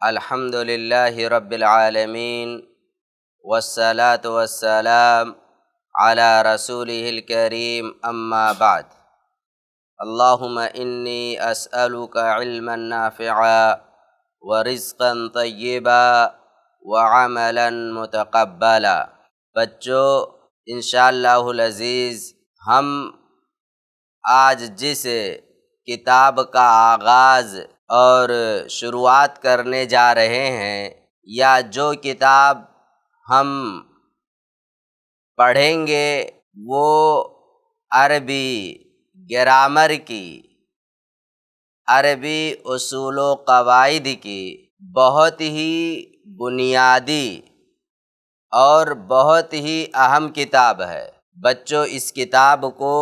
الحمد للہ رب العالمین والصلاة والسلام علی رسولہ الکریم اما بعد اللہم انی اسألک علما نافعا ورزقا طیبا وعملا متقبلا۔ بچوں، انشاءاللہ العزیز ہم آج جس کتاب کا آغاز اور شروعات کرنے جا رہے ہیں، یا جو کتاب ہم پڑھیں گے وہ عربی گرامر کی، عربی اصول و قواعد کی بہت ہی بنیادی اور بہت ہی اہم کتاب ہے۔ بچوں، اس کتاب کو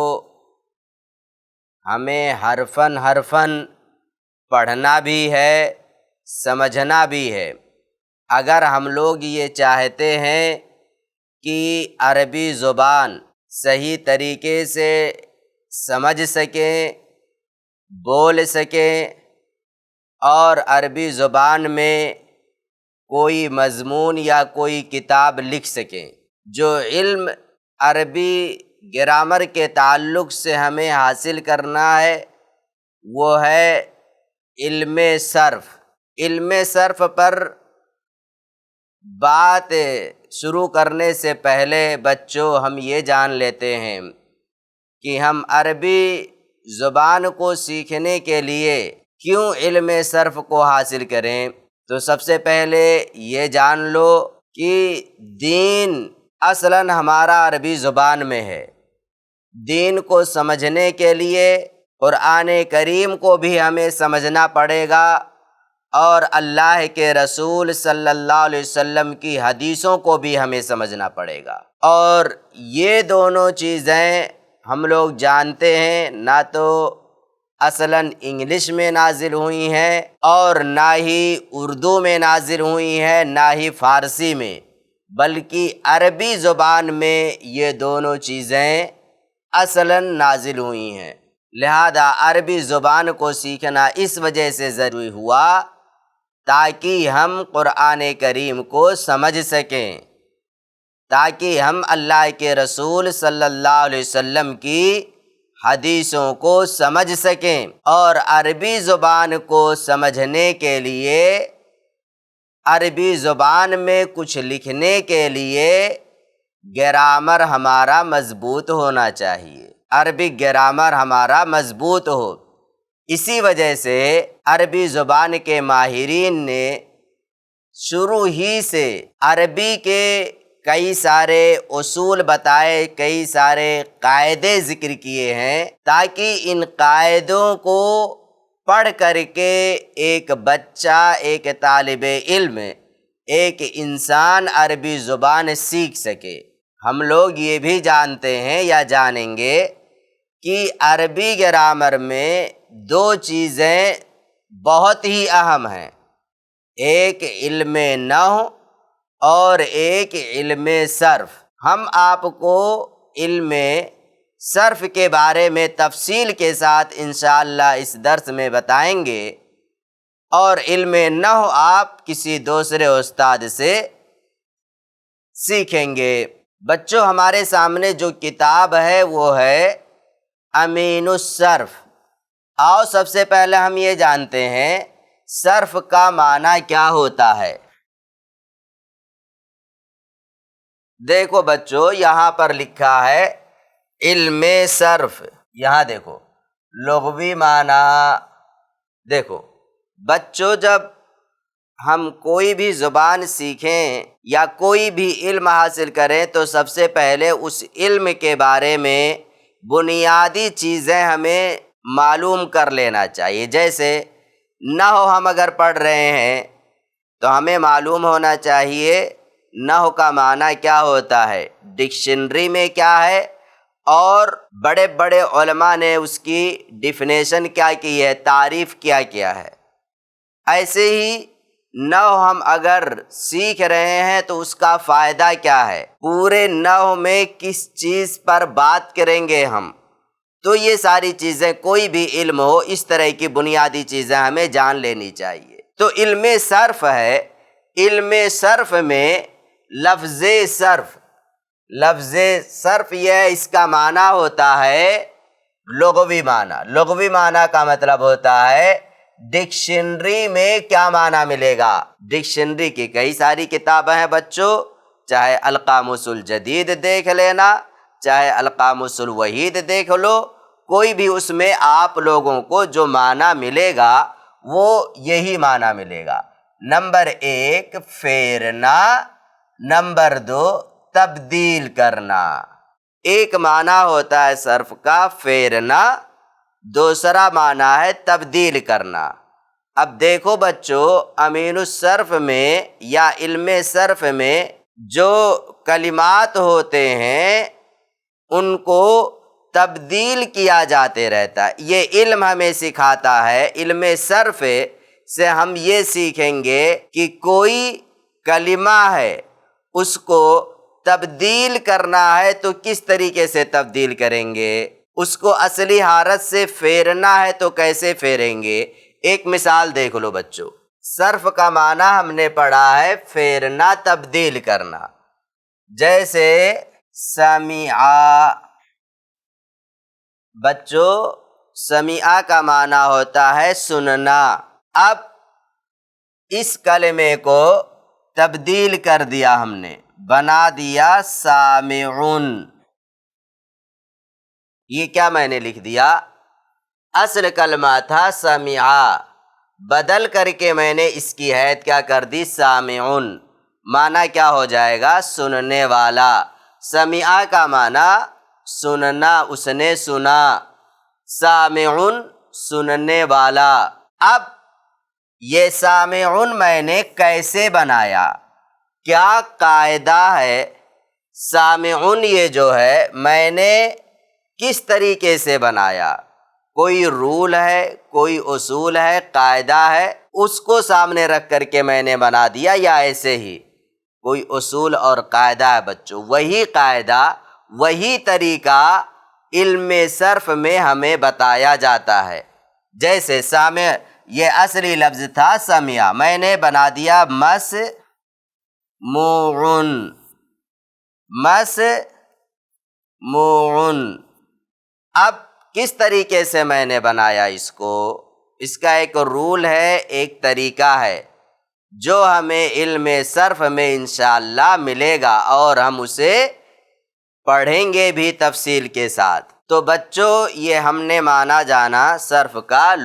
ہمیں حرفاً حرفاً پڑھنا بھی ہے، سمجھنا بھی ہے۔ اگر ہم لوگ یہ چاہتے ہیں کہ عربی زبان صحیح طریقے سے سمجھ سکیں، بول سکیں اور عربی زبان میں کوئی مضمون یا کوئی کتاب لکھ سکیں، جو علم عربی گرامر کے تعلق سے ہمیں حاصل کرنا ہے وہ ہے علم صرف۔ علم صرف پر بات شروع کرنے سے پہلے بچوں ہم یہ جان لیتے ہیں کہ ہم عربی زبان کو سیکھنے کے لیے کیوں علم صرف کو حاصل کریں۔ تو سب سے پہلے یہ جان لو کہ دین اصلاً ہمارا عربی زبان میں ہے۔ دین کو سمجھنے کے لیے قرآن کریم کو بھی ہمیں سمجھنا پڑے گا اور اللہ کے رسول صلی اللہ علیہ وسلم کی حدیثوں کو بھی ہمیں سمجھنا پڑے گا۔ اور یہ دونوں چیزیں ہم لوگ جانتے ہیں نہ تو اصلاً انگلش میں نازل ہوئی ہیں اور نہ ہی اردو میں نازل ہوئی ہیں، نہ ہی فارسی میں، بلکہ عربی زبان میں یہ دونوں چیزیں اصلاً نازل ہوئی ہیں۔ لہذا عربی زبان کو سیکھنا اس وجہ سے ضروری ہوا تاکہ ہم قرآن کریم کو سمجھ سکیں، تاکہ ہم اللہ کے رسول صلی اللہ علیہ وسلم کی حدیثوں کو سمجھ سکیں۔ اور عربی زبان کو سمجھنے کے لیے، عربی زبان میں کچھ لکھنے کے لیے گرامر ہمارا مضبوط ہونا چاہیے، عربی گرامر ہمارا مضبوط ہو۔ اسی وجہ سے عربی زبان کے ماہرین نے شروع ہی سے عربی کے کئی سارے اصول بتائے، کئی سارے قاعدے ذکر کیے ہیں تاکہ ان قاعدوں کو پڑھ کر کے ایک بچہ، ایک طالب علم، ایک انسان عربی زبان سیکھ سکے۔ ہم لوگ یہ بھی جانتے ہیں یا جانیں گے کہ عربی گرامر میں دو چیزیں بہت ہی اہم ہیں، ایک علم نحو اور ایک علم صرف۔ ہم آپ کو علم صرف کے بارے میں تفصیل کے ساتھ انشاءاللہ اس درس میں بتائیں گے، اور علم نحو آپ کسی دوسرے استاد سے سیکھیں گے۔ بچوں، ہمارے سامنے جو کتاب ہے وہ ہے امین الصرف۔ آؤ سب سے پہلے ہم یہ جانتے ہیں صرف کا معنی کیا ہوتا ہے۔ دیکھو بچوں، یہاں پر لکھا ہے علم صرف، یہاں دیکھو لغوی معنی۔ دیکھو بچوں، جب ہم کوئی بھی زبان سیکھیں یا کوئی بھی علم حاصل کریں تو سب سے پہلے اس علم کے بارے میں بنیادی چیزیں ہمیں معلوم کر لینا چاہیے۔ جیسے نحو ہم اگر پڑھ رہے ہیں تو ہمیں معلوم ہونا چاہیے نحو کا معنی کیا ہوتا ہے، ڈکشنری میں کیا ہے، اور بڑے بڑے علماء نے اس کی ڈیفینیشن کیا کی ہے، تعریف کیا کیا ہے۔ ایسے ہی نحو ہم اگر سیکھ رہے ہیں تو اس کا فائدہ کیا ہے، پورے نحو میں کس چیز پر بات کریں گے ہم۔ تو یہ ساری چیزیں، کوئی بھی علم ہو، اس طرح کی بنیادی چیزیں ہمیں جان لینی چاہیے۔ تو علم صرف ہے، علم صرف میں لفظ صرف یہ ہے، اس کا معنی ہوتا ہے لغوی معنی۔ لغوی معنی کا مطلب ہوتا ہے ڈکشنری میں کیا معنی ملے گا۔ ڈکشنری کی کئی ساری کتابیں ہیں بچوں، چاہے القاموس الجدید دیکھ لینا، چاہے القاموس الوحید دیکھ لو، کوئی بھی اس میں آپ لوگوں کو جو معنی ملے گا وہ یہی معنی ملے گا۔ نمبر 1 پھیرنا، نمبر 2 تبدیل کرنا۔ ایک معنی ہوتا ہے صرف کا پھیرنا، دوسرا معنی ہے تبدیل کرنا۔ اب دیکھو بچوں، امین الصرف میں یا علم صرف میں جو کلمات ہوتے ہیں ان کو تبدیل کیا جاتے رہتا ہے۔ یہ علم ہمیں سکھاتا ہے، علم صرف سے ہم یہ سیکھیں گے کہ کوئی کلمہ ہے اس کو تبدیل کرنا ہے تو کس طریقے سے تبدیل کریں گے، اس کو اصلی حالت سے پھیرنا ہے تو کیسے پھیریں گے۔ ایک مثال دیکھ لو بچوں، صرف کا معنی ہم نے پڑھا ہے پھیرنا، تبدیل کرنا۔ جیسے سمعا، بچوں سمعا کا معنی ہوتا ہے سننا۔ اب اس کلمے کو تبدیل کر دیا ہم نے، بنا دیا سامعون۔ یہ کیا میں نے لکھ دیا؟ اصل کلمہ تھا سمعا، بدل کر کے میں نے اس کی حیثیت کیا کر دی؟ سامعون۔ معنی کیا ہو جائے گا؟ سننے والا۔ سمعا کا معنی سننا، اس نے سنا، سامعون سننے والا۔ اب یہ سامعون میں نے کیسے بنایا؟ کیا قاعدہ ہے؟ سامعون یہ جو ہے میں نے کس طریقے سے بنایا؟ کوئی رول ہے، کوئی اصول ہے، قاعدہ ہے، اس کو سامنے رکھ کر کے میں نے بنا دیا، یا ایسے ہی کوئی اصول اور قاعدہ ہے بچوں؟ وہی قاعدہ، وہی طریقہ علم صرف میں ہمیں بتایا جاتا ہے۔ جیسے سامع، یہ اصلی لفظ تھا سمعا، میں نے بنا دیا مسموعن، مسموعن۔ اب کس طریقے سے میں نے بنایا اس کو؟ اس کا ایک رول ہے، ایک طریقہ ہے جو ہمیں علم صرف میں انشاءاللہ ملے گا، اور ہم اسے پڑھیں گے بھی تفصیل کے ساتھ۔ تو بچوں یہ ہم نے معنی جانا صرف کا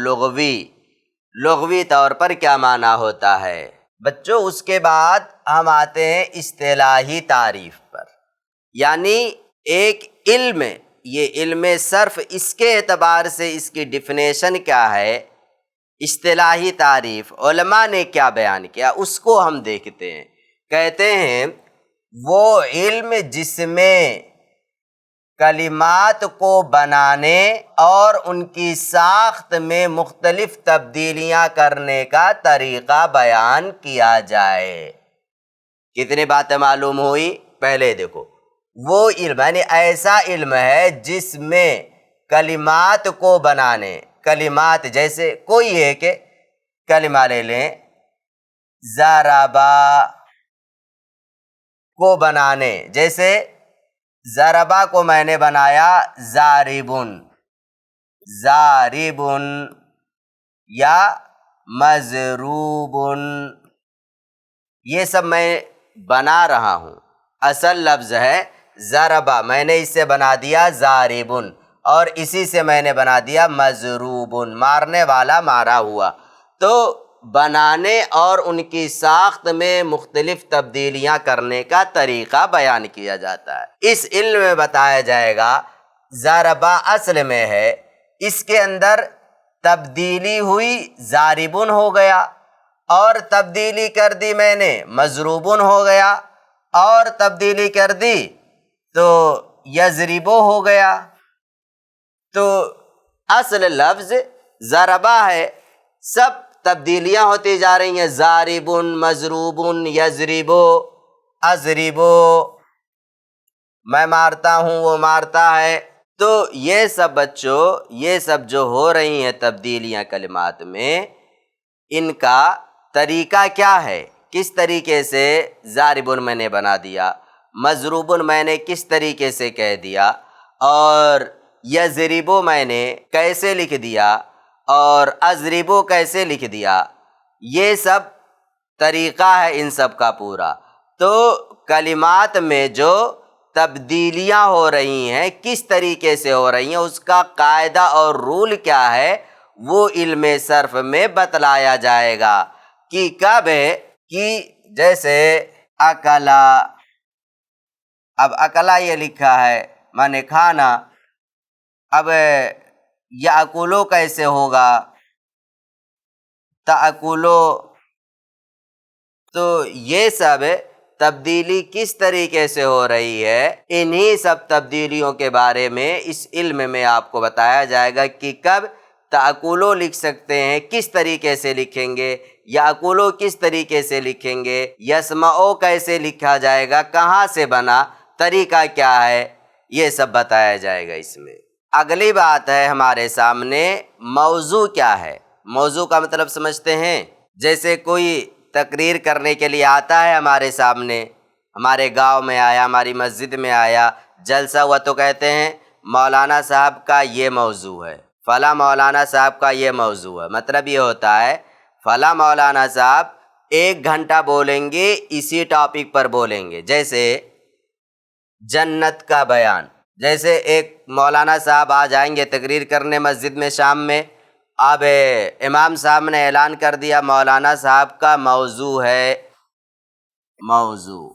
لغوی طور پر کیا معنی ہوتا ہے۔ بچوں اس کے بعد ہم آتے ہیں اصطلاحی تعریف پر، یعنی ایک علم، یہ علم صرف اس کے اعتبار سے اس کی ڈیفینیشن کیا ہے، اصطلاحی تعریف علماء نے کیا بیان کیا، اس کو ہم دیکھتے ہیں۔ کہتے ہیں وہ علم جس میں کلمات کو بنانے اور ان کی ساخت میں مختلف تبدیلیاں کرنے کا طریقہ بیان کیا جائے۔ کتنی باتیں معلوم ہوئی؟ پہلے دیکھو، وہ علم یعنی ایسا علم ہے جس میں کلمات کو بنانے، کلمات جیسے کوئی ایک کلمہ لے لیں، ضربا کو بنانے، جیسے ضربا کو میں نے بنایا ضاربن، ضاربن یا مضروبن، یہ سب میں بنا رہا ہوں۔ اصل لفظ ہے ضربا، میں نے اس سے بنا دیا ضاربن، اور اسی سے میں نے بنا دیا مضروبن، مارنے والا مارا ہوا۔ تو بنانے اور ان کی ساخت میں مختلف تبدیلیاں کرنے کا طریقہ بیان کیا جاتا ہے۔ اس علم میں بتایا جائے گا ضربا اصل میں ہے، اس کے اندر تبدیلی ہوئی، ضاربن ہو گیا، اور تبدیلی کر دی میں نے مضروبن ہو گیا، اور تبدیلی کر دی تو یضربو ہو گیا۔ تو اصل لفظ ضربا ہے، سب تبدیلیاں ہوتی جا رہی ہیں، ضاربن، مضروبن، یضربو، اضربو، میں مارتا ہوں، وہ مارتا ہے۔ تو یہ سب بچوں، یہ سب جو ہو رہی ہیں تبدیلیاں کلمات میں، ان کا طریقہ کیا ہے، کس طریقے سے ضاربن میں نے بنا دیا، مضروبن میں نے کس طریقے سے کہہ دیا، اور یضربو میں نے کیسے لکھ دیا، اور اضربو کیسے لکھ دیا، یہ سب طریقہ ہے ان سب کا پورا۔ تو کلمات میں جو تبدیلیاں ہو رہی ہیں کس طریقے سے ہو رہی ہیں، اس کا قاعدہ اور رول کیا ہے، وہ علم صرف میں بتلایا جائے گا کہ کب ہے، کہ جیسے اکلا، اب اکلا یہ لکھا ہے مانے کھانا، اب یاکلو کیسے ہوگا، تاکلو، تو یہ سب تبدیلی کس طریقے سے ہو رہی ہے، انہی سب تبدیلیوں کے بارے میں اس علم میں آپ کو بتایا جائے گا کہ کب تاکلو لکھ سکتے ہیں، کس طریقے سے لکھیں گے، یاکلو کس طریقے سے لکھیں گے، یسمعو کیسے لکھا جائے گا، کہاں سے بنا، طریقہ کیا ہے، یہ سب بتایا جائے گا اس میں۔ اگلی بات ہے ہمارے سامنے موضوع کیا ہے۔ موضوع کا مطلب سمجھتے ہیں، جیسے کوئی تقریر کرنے کے لیے آتا ہے ہمارے سامنے، ہمارے گاؤں میں آیا، ہماری مسجد میں آیا، جلسہ ہوا تو کہتے ہیں مولانا صاحب کا یہ موضوع ہے، فلاں مولانا صاحب کا یہ موضوع ہے۔ مطلب یہ ہوتا ہے فلاں مولانا صاحب 1 گھنٹہ بولیں گے، اسی ٹاپک پر بولیں گے، جیسے جنت کا بیان۔ جیسے ایک مولانا صاحب آ جائیں گے تقریر کرنے مسجد میں شام میں، اب امام صاحب نے اعلان کر دیا مولانا صاحب کا موضوع ہے، موضوع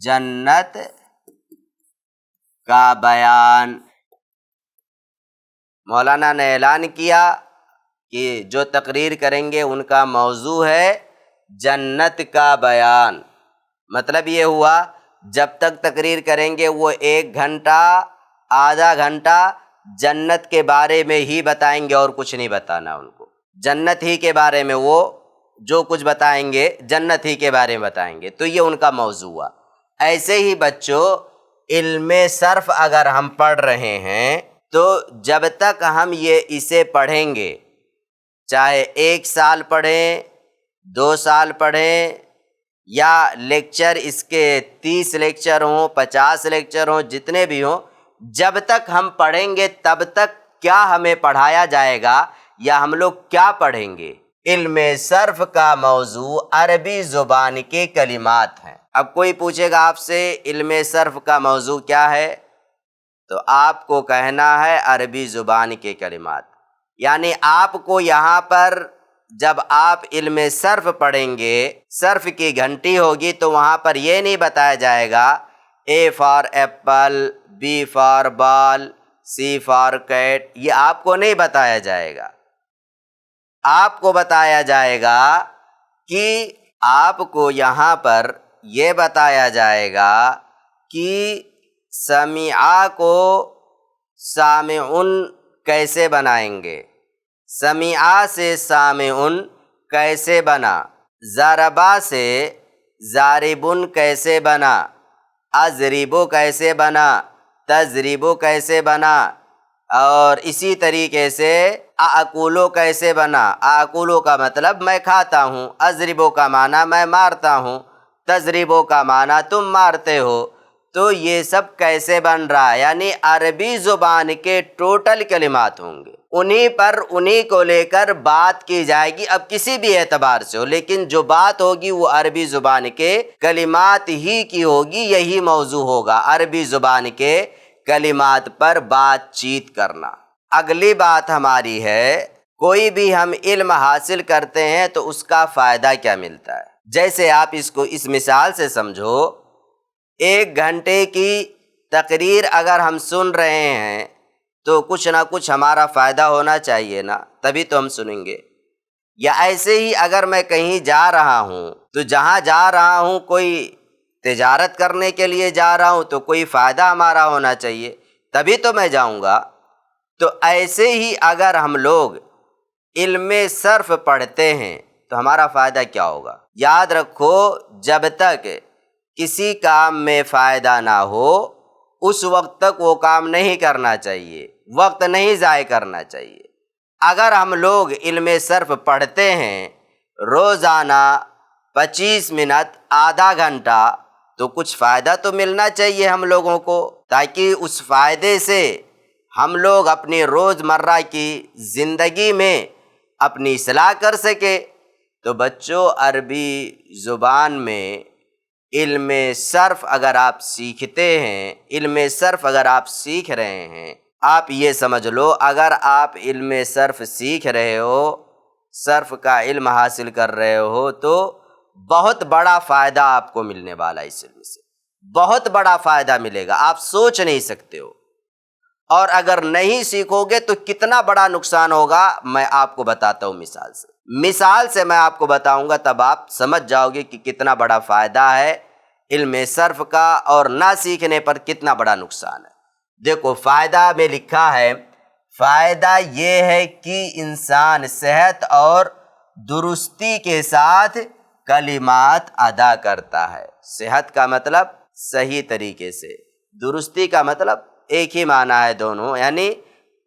جنت کا بیان۔ مولانا نے اعلان کیا کہ جو تقریر کریں گے ان کا موضوع ہے جنت کا بیان۔ مطلب یہ ہوا جب تک تقریر کریں گے وہ 1 گھنٹہ آدھا گھنٹہ جنت کے بارے میں ہی بتائیں گے اور کچھ نہیں بتانا ان کو، جنت ہی کے بارے میں وہ جو کچھ بتائیں گے جنت ہی کے بارے میں بتائیں گے، تو یہ ان کا موضوع ہوا۔ ایسے ہی بچوں علم صرف اگر ہم پڑھ رہے ہیں تو جب تک ہم اسے پڑھیں گے، چاہے 1 سال پڑھیں، 2 سال پڑھیں، یا لیکچر اس کے 30 لیکچر ہوں، 50 لیکچر ہوں، جتنے بھی ہوں، جب تک ہم پڑھیں گے تب تک کیا ہمیں پڑھایا جائے گا یا ہم لوگ کیا پڑھیں گے؟ علم صرف کا موضوع عربی زبان کے کلمات ہیں۔ اب کوئی پوچھے گا آپ سے علم صرف کا موضوع کیا ہے، تو آپ کو کہنا ہے عربی زبان کے کلمات۔ یعنی آپ کو یہاں پر جب آپ علم صرف پڑھیں گے، صرف کی گھنٹی ہوگی، تو وہاں پر یہ نہیں بتایا جائے گا A for apple, B for ball, C for cat, یہ آپ کو نہیں بتایا جائے گا۔ آپ کو بتایا جائے گا کہ آپ کو یہاں پر یہ بتایا جائے گا کہ سمیعہ کو سامعن کیسے بنائیں گے، سمیعہ سے سامعن کیسے بنا، ضربہ سے ضاربن کیسے بنا، اضربو کیسے بنا، تضربو کیسے بنا، اور اسی طریقے سے آکولو کیسے بنا۔ آکولو کا مطلب میں کھاتا ہوں، اضربو کا معنی میں مارتا ہوں، تضربو کا معنی تم مارتے ہو۔ تو یہ سب کیسے بن رہا ہے، یعنی عربی زبان کے ٹوٹل کلمات ہوں گے، انہی کو لے کر بات کی جائے گی، اب کسی بھی اعتبار سے ہو، لیکن جو بات ہوگی وہ عربی زبان کے کلمات ہی کی ہوگی، یہی موضوع ہوگا، عربی زبان کے کلمات پر بات چیت کرنا۔ اگلی بات ہماری ہے کوئی بھی ہم علم حاصل کرتے ہیں تو اس کا فائدہ کیا ملتا ہے۔ جیسے آپ اس کو اس مثال سے سمجھو، 1 گھنٹے کی تقریر اگر ہم سن رہے ہیں تو کچھ نہ کچھ ہمارا فائدہ ہونا چاہیے نا، تبھی تو ہم سنیں گے۔ یا ایسے ہی اگر میں کہیں جا رہا ہوں تو جہاں جا رہا ہوں کوئی تجارت کرنے کے لیے جا رہا ہوں تو کوئی فائدہ ہمارا ہونا چاہیے، تبھی تو میں جاؤں گا۔ تو ایسے ہی اگر ہم لوگ علم صرف پڑھتے ہیں تو ہمارا فائدہ کیا ہوگا؟ یاد رکھو، جب تک کسی کام میں فائدہ نہ ہو اس وقت تک وہ کام نہیں کرنا چاہیے، وقت نہیں ضائع کرنا چاہیے۔ اگر ہم لوگ علم صرف پڑھتے ہیں روزانہ 25 منٹ، آدھا گھنٹہ، تو کچھ فائدہ تو ملنا چاہیے ہم لوگوں کو، تاکہ اس فائدے سے ہم لوگ اپنی روزمرہ کی زندگی میں اپنی اصلاح کر سکے۔ تو بچوں، عربی زبان میں علم صرف اگر آپ سیکھتے ہیں، علم صرف اگر آپ سیکھ رہے ہیں، آپ یہ سمجھ لو، اگر آپ علم صرف سیکھ رہے ہو، صرف کا علم حاصل کر رہے ہو، تو بہت بڑا فائدہ آپ کو ملنے والا ہے۔ اس علم سے بہت بڑا فائدہ ملے گا، آپ سوچ نہیں سکتے ہو۔ اور اگر نہیں سیکھو گے تو کتنا بڑا نقصان ہوگا، میں آپ کو بتاتا ہوں مثال سے میں آپ کو بتاؤں گا، تب آپ سمجھ جاؤ گے کہ کتنا بڑا فائدہ ہے علم صرف کا، اور نہ سیکھنے پر کتنا بڑا نقصان ہے۔ دیکھو، فائدہ میں لکھا ہے، فائدہ یہ ہے کہ انسان صحت اور درستی کے ساتھ کلمات ادا کرتا ہے۔ صحت کا مطلب صحیح طریقے سے، درستی کا مطلب ایک ہی معنی ہے دونوں، یعنی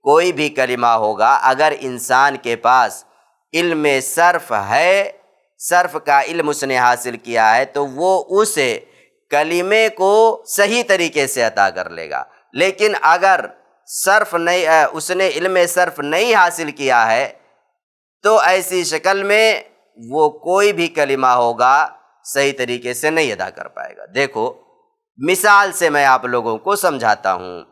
کوئی بھی کلمہ ہوگا، اگر انسان کے پاس علم صرف ہے، صرف کا علم اس نے حاصل کیا ہے، تو وہ اس کلمے کو صحیح طریقے سے ادا کر لے گا۔ لیکن اگر صرف نہیں، اس نے علم صرف نہیں حاصل کیا ہے، تو ایسی شکل میں وہ کوئی بھی کلمہ ہوگا صحیح طریقے سے نہیں ادا کر پائے گا۔ دیکھو، مثال سے میں آپ لوگوں کو سمجھاتا ہوں۔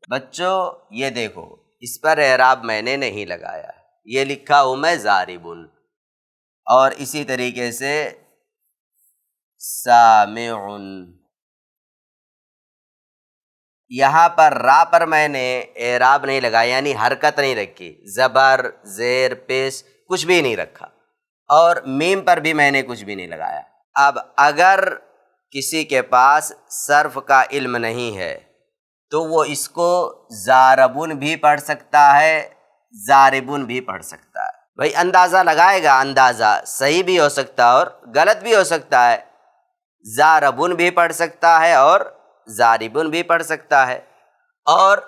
بچوں، یہ دیکھو، اس پر اعراب میں نے نہیں لگایا، یہ لکھا ہوں میں ضاربن، اور اسی طریقے سے سامعن۔ یہاں پر را پر میں نے اعراب نہیں لگایا، یعنی حرکت نہیں رکھی، زبر، زیر، پیش کچھ بھی نہیں رکھا، اور میم پر بھی میں نے کچھ بھی نہیں لگایا۔ اب اگر کسی کے پاس صرف کا علم نہیں ہے تو وہ اس کو ضاربن بھی پڑھ سکتا ہے، ضاربن بھی پڑھ سکتا ہے۔ بھئی اندازہ لگائے گا، اندازہ صحیح بھی ہو سکتا ہے اور غلط بھی ہو سکتا ہے۔ ضاربن بھی پڑھ سکتا ہے اور ضاربن بھی پڑھ سکتا ہے۔ اور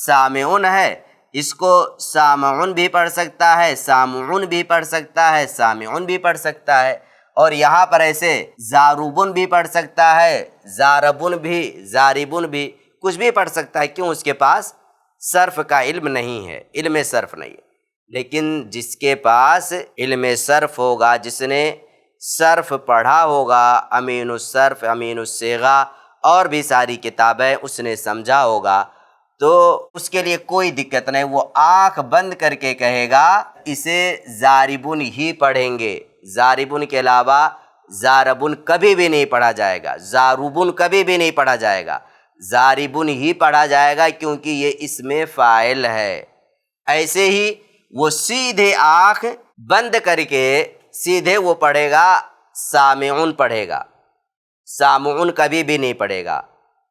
سامعون ہے، اس کو سامعون بھی پڑھ سکتا ہے، سامعون بھی پڑھ سکتا ہے، سامعون بھی پڑھ سکتا ہے۔ اور یہاں پر ایسے ضاربن بھی پڑھ سکتا ہے، ضاربن بھی، ضاربن بھی، کچھ بھی پڑھ سکتا ہے۔ کیوں؟ اس کے پاس صرف کا علم نہیں ہے، علم صرف نہیں ہے۔ لیکن جس کے پاس علم صرف ہوگا، جس نے صرف پڑھا ہوگا، امین الصرف، امین الصیغہ اور بھی ساری کتابیں اس نے سمجھا ہوگا، تو اس کے لیے کوئی دقت نہیں، وہ آنکھ بند کر کے کہے گا اسے ضاربن ہی پڑھیں گے، ضاربن کے علاوہ ضاربن کبھی بھی نہیں پڑھا جائے گا، ضاربن کبھی بھی نہیں پڑھا جائے گا، ضاربن ہی پڑھا جائے گا، کیونکہ یہ اسم فاعل ہے۔ ایسے ہی وہ سیدھے آنکھ بند کر کے سیدھے وہ پڑھے گا، سامعون پڑھے گا، سامعون کبھی بھی نہیں پڑھے گا،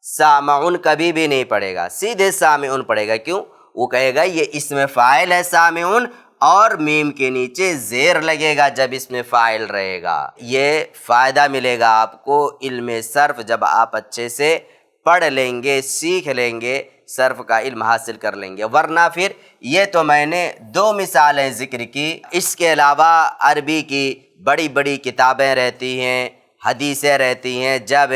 سامعون کبھی بھی نہیں پڑھے گا، سیدھے سامعون پڑھے گا۔ کیوں؟ وہ کہے گا یہ اسم فاعل ہے سامعون، اور میم کے نیچے زیر لگے گا جب اسم فاعل رہے گا۔ یہ فائدہ ملے گا آپ کو علم صرف جب آپ اچھے سے پڑھ لیں گے، سیکھ لیں گے، صرف کا علم حاصل کر لیں گے۔ ورنہ پھر یہ تو میں نے 2 مثالیں ذکر کی، اس کے علاوہ عربی کی بڑی بڑی کتابیں رہتی ہیں، حدیثیں رہتی ہیں۔ جب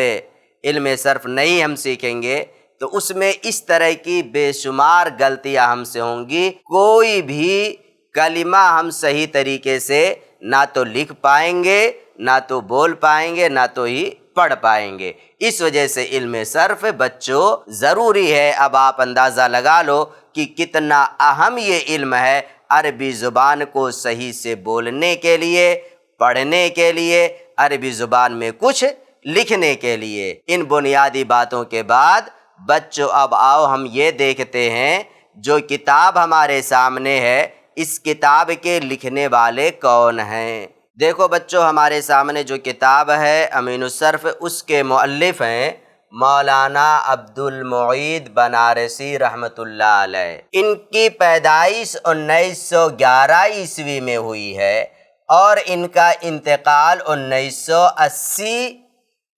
علم صرف نہیں ہم سیکھیں گے تو اس میں اس طرح کی بے شمار غلطیاں ہم سے ہوں گی، کوئی بھی کلمہ ہم صحیح طریقے سے نہ تو لکھ پائیں گے، نہ تو بول پائیں گے، نہ تو ہی پڑھ پائیں گے۔ اس وجہ سے علم صرف بچوں ضروری ہے۔ اب آپ اندازہ لگا لو کہ کتنا اہم یہ علم ہے عربی زبان کو صحیح سے بولنے کے لیے، پڑھنے کے لیے، عربی زبان میں کچھ لکھنے کے لیے۔ ان بنیادی باتوں کے بعد بچوں اب آؤ ہم یہ دیکھتے ہیں جو کتاب ہمارے سامنے ہے، اس کتاب کے لکھنے والے کون ہیں۔ دیکھو بچوں، ہمارے سامنے جو کتاب ہے امین الصرف، اس کے مؤلف ہیں مولانا عبد المعید بنارسی رحمۃ اللہ علیہ۔ ان کی پیدائش 1911 عیسوی میں ہوئی ہے اور ان کا انتقال 1980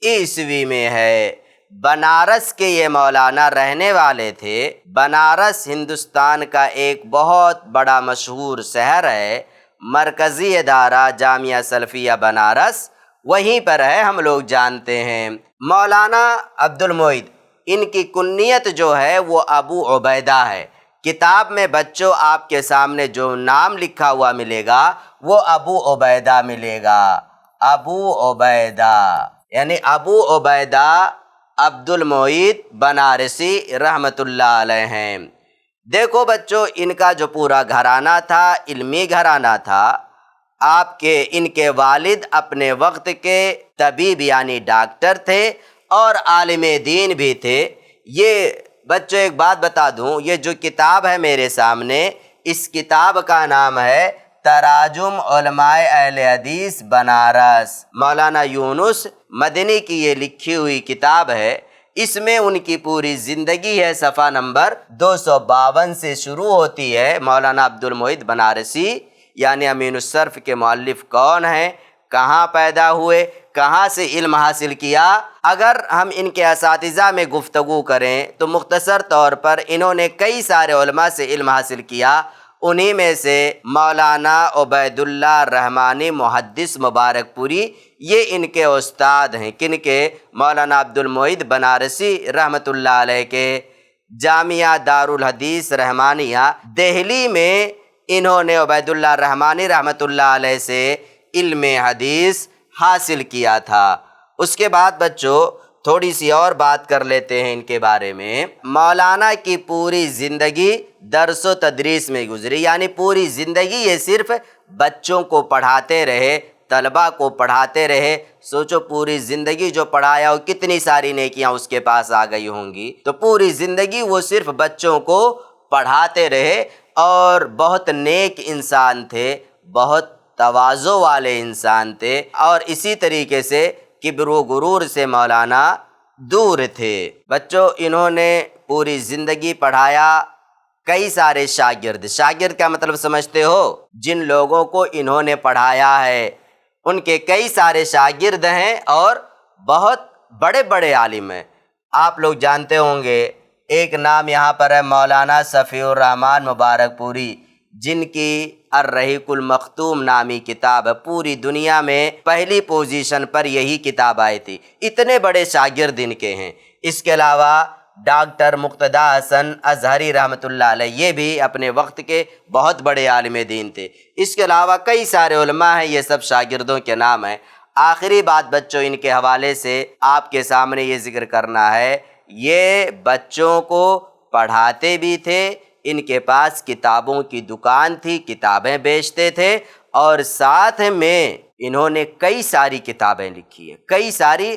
عیسوی میں ہے۔ بنارس کے یہ مولانا رہنے والے تھے۔ بنارس ہندوستان کا ایک بہت بڑا مشہور شہر ہے، مرکزی ادارہ جامعہ سلفیہ بنارس، وہیں پر ہے، ہم لوگ جانتے ہیں۔ مولانا عبد المعید، ان کی کنیت جو ہے وہ ابو عبیدہ ہے۔ کتاب میں بچوں آپ کے سامنے جو نام لکھا ہوا ملے گا وہ ابو عبیدہ ملے گا، ابو عبیدہ، یعنی ابو عبیدہ عبد المعید بنارسی رحمۃ اللہ علیہ ہیں۔ دیکھو بچوں، ان کا جو پورا گھرانہ تھا علمی گھرانہ تھا۔ ان کے والد اپنے وقت کے طبیب یعنی ڈاکٹر تھے اور عالم دین بھی تھے۔ یہ بچوں ایک بات بتا دوں، یہ جو کتاب ہے میرے سامنے، اس کتاب کا نام ہے تراجم علماء اہل حدیث بنارس۔ مولانا یونس مدنی کی یہ لکھی ہوئی کتاب ہے، اس میں ان کی پوری زندگی ہے، صفحہ نمبر 252 سے شروع ہوتی ہے۔ مولانا عبد المعید بنارسی یعنی امین الصرف کے مؤلف کون ہیں، کہاں پیدا ہوئے، کہاں سے علم حاصل کیا۔ اگر ہم ان کے اساتذہ میں گفتگو کریں تو مختصر طور پر انہوں نے کئی سارے علماء سے علم حاصل کیا۔ انہی میں سے مولانا عبید اللہ رحمانی محدث مبارک پوری، یہ ان کے استاد ہیں۔ کن کے؟ مولانا عبد المعید بنارسی رحمۃ اللہ علیہ کے۔ جامعہ دارالحدیث رحمانیہ دہلی میں انہوں نے عبید اللہ رحمانی رحمۃ اللہ علیہ سے علم حدیث حاصل کیا تھا۔ اس کے بعد بچوں تھوڑی سی اور بات کر لیتے ہیں ان کے بارے میں۔ مولانا کی پوری زندگی درس و تدریس میں گزری، یعنی پوری زندگی یہ صرف بچوں کو پڑھاتے رہے، طلبہ کو پڑھاتے رہے۔ سوچو پوری زندگی جو پڑھایا ہو، کتنی ساری نیکیاں اس کے پاس آ گئی ہوں گی۔ تو پوری زندگی وہ صرف بچوں کو پڑھاتے رہے اور بہت نیک انسان تھے، بہت تواضع والے انسان تھے، اور اسی طریقے سے کبر و غرور سے مولانا دور تھے۔ بچوں انہوں نے پوری زندگی پڑھایا کئی سارے شاگرد کا مطلب سمجھتے ہو؟ جن لوگوں کو انہوں نے پڑھایا ہے ان کے کئی سارے شاگرد ہیں اور بہت بڑے بڑے عالم ہیں۔ آپ لوگ جانتے ہوں گے، ایک نام یہاں پر ہے مولانا صفی الرحمن مبارک پوری، جن کی الرحیق المختوم نامی کتاب ہے، پوری دنیا میں پہلی پوزیشن پر یہی کتاب آئی تھی۔ اتنے بڑے شاگرد ان کے ہیں۔ اس کے علاوہ ڈاکٹر مقتدی حسن اظہری رحمۃ اللہ علیہ، یہ بھی اپنے وقت کے بہت بڑے عالم دین تھے۔ اس کے علاوہ کئی سارے علماء ہیں، یہ سب شاگردوں کے نام ہیں۔ آخری بات بچوں ان کے حوالے سے آپ کے سامنے یہ ذکر کرنا ہے، یہ بچوں کو پڑھاتے بھی تھے، ان کے پاس کتابوں کی دکان تھی، کتابیں بیچتے تھے، اور ساتھ میں انہوں نے کئی ساری کتابیں لکھی ہیں، کئی ساری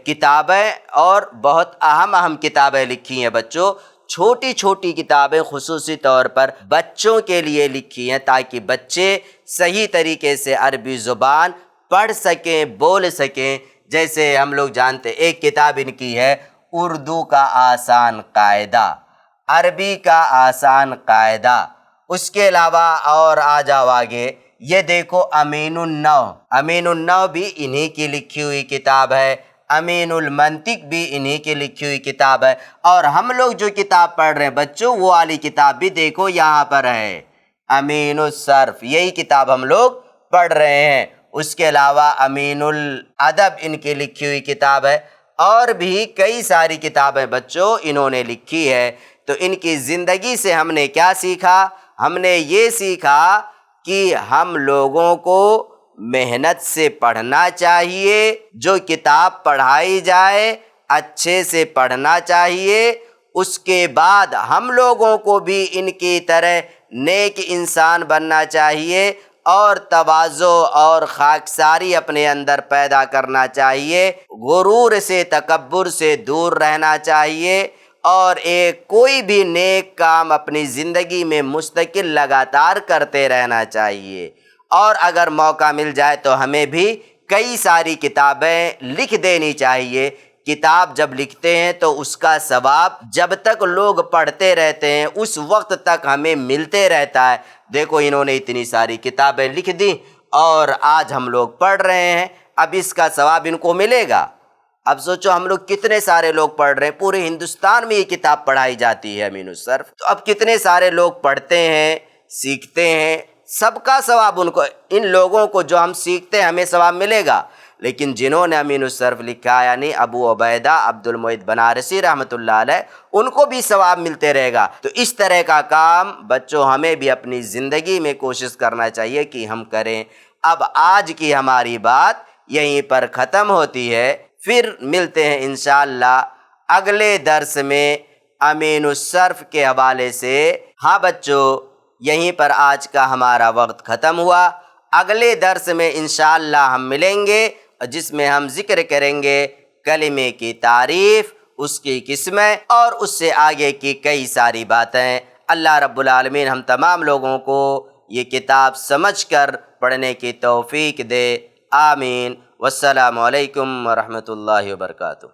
کتابیں اور بہت اہم کتابیں لکھی ہیں بچوں۔ چھوٹی چھوٹی کتابیں خصوصی طور پر بچوں کے لیے لکھی ہیں تاکہ بچے صحیح طریقے سے عربی زبان پڑھ سکیں، بول سکیں۔ جیسے ہم لوگ جانتے، ایک کتاب ان کی ہے اردو کا آسان قاعدہ، عربی کا آسان قاعدہ۔ اس کے علاوہ اور آ جاؤ آگے، یہ دیکھو امین النو بھی انہی کی لکھی ہوئی کتاب ہے، امین المنطق بھی انہی کی لکھی ہوئی کتاب ہے۔ اور ہم لوگ جو کتاب پڑھ رہے ہیں بچوں، وہ والی کتاب بھی دیکھو یہاں پر ہے، امین الصرف، یہی کتاب ہم لوگ پڑھ رہے ہیں۔ اس کے علاوہ امین الادب ان کی لکھی ہوئی کتاب ہے، اور بھی کئی ساری کتابیں بچوں انہوں نے لکھی ہے۔ تو ان کی زندگی سے ہم نے کیا سیکھا؟ ہم نے یہ سیکھا کہ ہم لوگوں کو محنت سے پڑھنا چاہیے، جو کتاب پڑھائی جائے اچھے سے پڑھنا چاہیے۔ اس کے بعد ہم لوگوں کو بھی ان کی طرح نیک انسان بننا چاہیے، اور تواضع اور خاکساری اپنے اندر پیدا کرنا چاہیے، غرور سے تکبر سے دور رہنا چاہیے، اور کوئی بھی نیک کام اپنی زندگی میں مستقل لگاتار کرتے رہنا چاہیے۔ اور اگر موقع مل جائے تو ہمیں بھی کئی ساری کتابیں لکھ دینی چاہیے۔ کتاب جب لکھتے ہیں تو اس کا ثواب جب تک لوگ پڑھتے رہتے ہیں اس وقت تک ہمیں ملتے رہتا ہے۔ دیکھو انہوں نے اتنی ساری کتابیں لکھ دی اور آج ہم لوگ پڑھ رہے ہیں، اب اس کا ثواب ان کو ملے گا۔ اب سوچو ہم لوگ کتنے سارے لوگ پڑھ رہے ہیں، پورے ہندوستان میں یہ کتاب پڑھائی جاتی ہے امین الصرف، تو اب کتنے سارے لوگ پڑھتے ہیں، سیکھتے ہیں، سب کا ثواب ان کو، ان لوگوں کو جو ہم سیکھتے ہیں ہمیں ثواب ملے گا، لیکن جنہوں نے امین الصرف لکھا یعنی ابو عبیدہ عبد المعید بنارسی رحمۃ اللہ علیہ، ان کو بھی ثواب ملتے رہے گا۔ تو اس طرح کا کام بچوں ہمیں بھی اپنی زندگی میں کوشش کرنا چاہیے کہ ہم کریں۔ اب آج کی ہماری بات یہیں پر ختم ہوتی ہے، پھر ملتے ہیں انشاءاللہ اگلے درس میں امین الصرف کے حوالے سے۔ ہاں بچوں، یہیں پر آج کا ہمارا وقت ختم ہوا۔ اگلے درس میں انشاءاللہ ہم ملیں گے، جس میں ہم ذکر کریں گے کلمے کی تعریف، اس کی قسمیں اور اس سے آگے کی کئی ساری باتیں۔ اللہ رب العالمین ہم تمام لوگوں کو یہ کتاب سمجھ کر پڑھنے کی توفیق دے، آمین۔ والسلام علیکم ورحمۃ اللہ وبرکاتہ۔